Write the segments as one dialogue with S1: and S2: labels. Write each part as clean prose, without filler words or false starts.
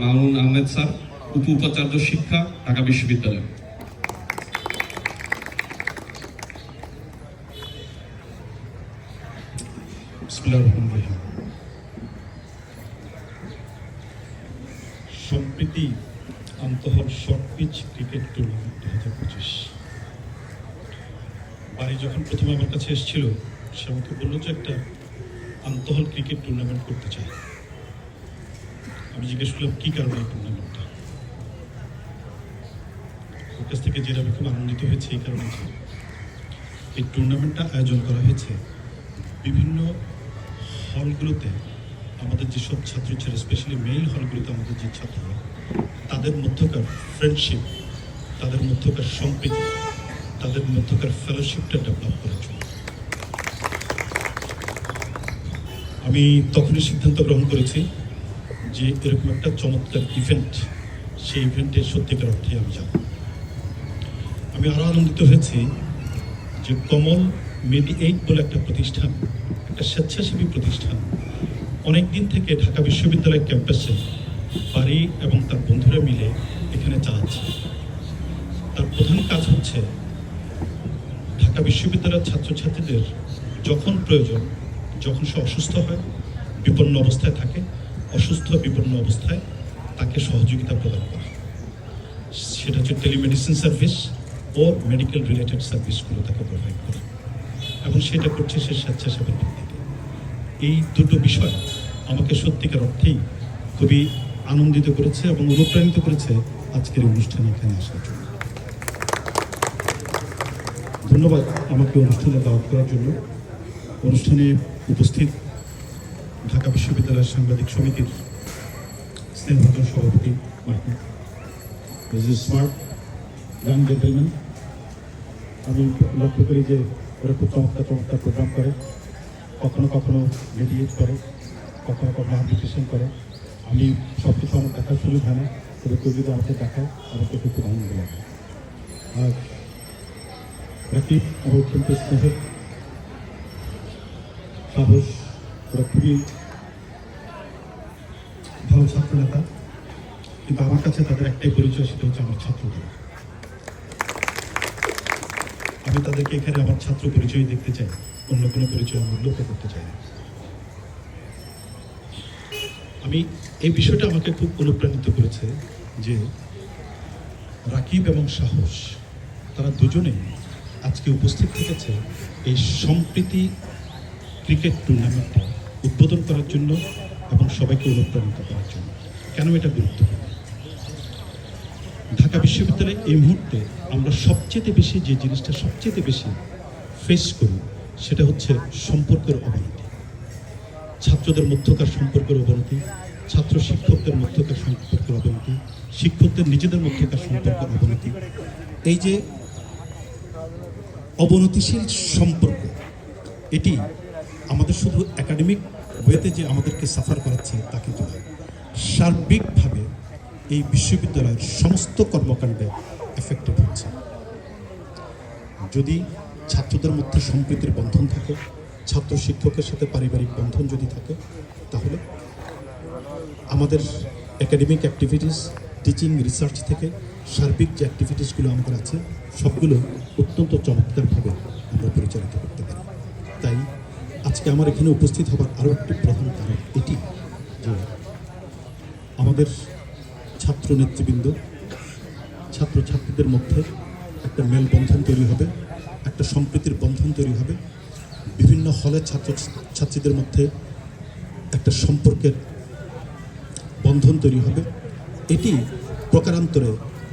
S1: Mamun Ahmed sir, উপ উপাচার্য শিক্ষা, ঢাকা বিশ্ববিদ্যালয়।
S2: সম্প্রতি আন্তঃহল শর্ট পিচ ক্রিকেট টুর্নামেন্ট 2025 বাড়ি যখন প্রথমে আমার কাছে এসেছিল, সে আমাকে বললো যে একটা আন্তঃহল ক্রিকেট টুর্নামেন্ট করতে চাই। আমি জিজ্ঞেস করলাম কী কারণে এই টুর্নামেন্টটা। ওর কাছ থেকে যেটা আমি খুব আনন্দিত হয়েছে এই কারণে যে এই টুর্নামেন্টটা আয়োজন করা হয়েছে বিভিন্ন হলগুলোতে আমাদের যেসব ছাত্রছাত্রী, স্পেশালি মেইল হলগুলোতে আমাদের যে ছাত্ররা, তাদের মধ্যকার ফ্রেন্ডশিপ, তাদের মধ্যকার সম্প্রীতি, তাদের মধ্যকার ফেলোশিপটা ডেভেলপ করার জন্য। আমি তখনই সিদ্ধান্ত গ্রহণ করেছি যে এরকম একটা চমৎকার ইভেন্ট, সেই ইভেন্টে সত্যিকার অর্থে আমি যাব। আমি আরও আনন্দিত হয়েছি যে কমল মেডিএইট বলে একটা প্রতিষ্ঠান, একটা স্বেচ্ছাসেবী প্রতিষ্ঠান, অনেক দিন থেকে ঢাকা বিশ্ববিদ্যালয়ের ক্যাম্পাসে বাড়ি এবং তার বন্ধুরা মিলে এখানে চালাচ্ছে। তার প্রধান কাজ হচ্ছে ঢাকা বিশ্ববিদ্যালয়ের ছাত্রছাত্রীদের যখন প্রয়োজন, যখন সে অসুস্থ হয়, বিপন্ন অবস্থায় থাকে, অসুস্থ বিপন্ন অবস্থায় তাকে সহযোগিতা প্রদান করা। সেটা হচ্ছে টেলিমেডিসিন সার্ভিস ও মেডিকেল রিলেটেড সার্ভিসগুলো তাকে প্রোভাইড করে, এবং সেটা করছে সে স্বেচ্ছাসেবীর ভিত্তিতে। এই দুটো বিষয় আমাকে সত্যিকার অর্থেই খুবই আনন্দিত করেছে এবং অনুপ্রাণিত করেছে আজকের অনুষ্ঠানে এখানে আসার জন্য। ধন্যবাদ আমাকে অনুষ্ঠানে দাওয়াত করার জন্য। অনুষ্ঠানে উপস্থিত ঢাকা বিশ্ববিদ্যালয়ের সাংবাদিক সমিতির স্নেহভাজন সভাপতি মাইকেল, স্মার্ট ইয়াং জেন্টেলম্যান। আমি লক্ষ্য করি যে ওরা খুব চমৎকার চমৎকার প্রোগ্রাম করে, কখনো কখনো মেডিয়েট করে, কখনো কখনো আর্বিট্রেশন করে। আমি সব কিছু আমার দেখার সুযোগ হয় না, তবে কেউ যদি আমাকে দেখায় আমাকে খুব আনন্দ লাগে। আর রাকিব আমার অত্যন্ত স্নেহের, সাহস, ওরা খুবই ভালো ছাত্র নেতা, কিন্তু আমার কাছে তাদের একটাই পরিচয়, সেটা হচ্ছে আমার ছাত্রদের। আমি তাদেরকে এখানে আমার ছাত্র পরিচয় দেখতে চাই, অন্য কোনো পরিচয় আমি লক্ষ্য করতে চাই না। আমি এই বিষয়টা আমাকে খুব অনুপ্রাণিত করেছে যে রাকিব এবং সাহস, তারা দুজনেই আজকে উপস্থিত থেকেছে এই সম্প্রীতি ক্রিকেট টুর্নামেন্টটা উদ্বোধন করার জন্য এবং সবাইকে অনুপ্রাণিত করার জন্য। কেন এটা গুরুত্বপূর্ণ? ঢাকা বিশ্ববিদ্যালয়ে এই মুহূর্তে আমরা সবচেয়ে বেশি যে জিনিসটা সবচেয়ে বেশি ফেস করি, সেটা হচ্ছে সম্পর্কের অবনতি, ছাত্রদের মধ্যকার সম্পর্কের অবনতি, ছাত্র শিক্ষকদের মধ্যকার সম্পর্কের অবনতি, শিক্ষকদের নিজেদের মধ্যকার সম্পর্কের অবনতি। এই যে অবনতিশীল সম্পর্ক, এটি আমাদের শুধু একাডেমিক ওয়েতে যে আমাদেরকে সাফার করাচ্ছে তা কিন্তু নয়, সার্বিকভাবে এই বিশ্ববিদ্যালয়ের সমস্ত কর্মকাণ্ডে এফেক্টেড হচ্ছে। যদি ছাত্রদের মধ্যে সম্প্রীতির বন্ধন থাকে, ছাত্র শিক্ষকের সাথে পারিবারিক বন্ধন যদি থাকে, তাহলে আমাদের একাডেমিক অ্যাক্টিভিটিস, টিচিং, রিসার্চ থেকে সার্বিক যে অ্যাক্টিভিটিসগুলো আমাদের আছে, সবগুলো অত্যন্ত চমৎকারভাবে আমরা পরিচালিত করতে পারি। তাই আজকে আমার এখানে উপস্থিত হবার আরও একটি প্রধান কারণ এটি যে আমাদের ছাত্র নেতৃবৃন্দ, ছাত্রছাত্রীদের মধ্যে একটা মেলবন্ধন তৈরি হবে, একটা সম্প্রীতির বন্ধন তৈরি হবে, বিভিন্ন হলের ছাত্রছাত্রীদের মধ্যে একটা সম্পর্কের বন্ধন তৈরি হবে। এটি প্রকারান্তরে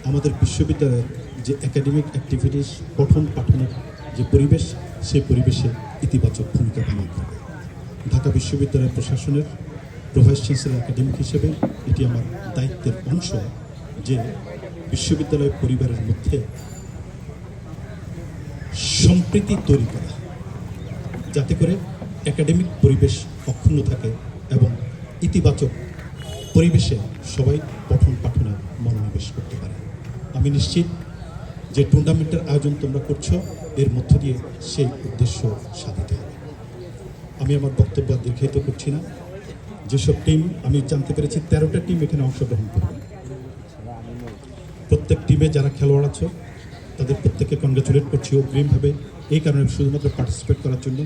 S2: আমাদের বিশ্ববিদ্যালয়ের যে একাডেমিক অ্যাক্টিভিটিস, পঠন পাঠনের যে পরিবেশ, সেই পরিবেশে ইতিবাচক ভূমিকা পালন করবে। ঢাকা বিশ্ববিদ্যালয় প্রশাসনের ভাইস চ্যান্সেলর একাডেমিক হিসেবে এটি আমার দায়িত্বের অংশ যে বিশ্ববিদ্যালয় পরিবারের মধ্যে সম্প্রীতি তৈরি করা, যাতে করে একাডেমিক পরিবেশ অক্ষুণ্ণ থাকে এবং ইতিবাচক পরিবেশে সবাই পঠন পাঠনে মনোনিবেশ করতে পারে। আমি নিশ্চিত যে টুর্নামেন্টের আয়োজন তোমরা করছো, এর মধ্য দিয়ে সেই উদ্দেশ্য সাধিত হবে। আমি আমার বক্তব্য দীর্ঘায়িত করছি না। যেসব টিম আমি জানতে পেরেছি 13টা টিম এখানে অংশগ্রহণ করবে। প্রত্যেক টিমে যারা খেলোয়াড় আছে তাদের প্রত্যেককে কনগ্রাচুলেট করছি অগ্রিমভাবে, এই কারণে শুধুমাত্র পার্টিসিপেট করার জন্য।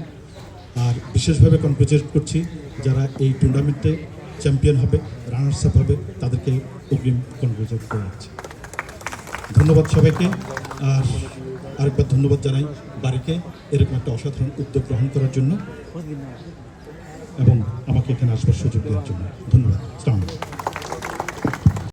S2: আর বিশেষভাবে কনগ্রাচুলেট করছি যারা এই টুর্নামেন্টে চ্যাম্পিয়ন হবে, রানার্স আপ হবে, তাদেরকে অগ্রিম কনগ্রাচুলেট করে যাচ্ছি। ধন্যবাদ সবাইকে। আর আরেকবার ধন্যবাদ জানাই বাড়িকে এরকম একটা অসাধারণ উদ্যোগ গ্রহণ করার জন্য এবং আমাকে এখানে আসবার সুযোগ দেওয়ার জন্য। ধন্যবাদ। আসসালামু আলাইকুম।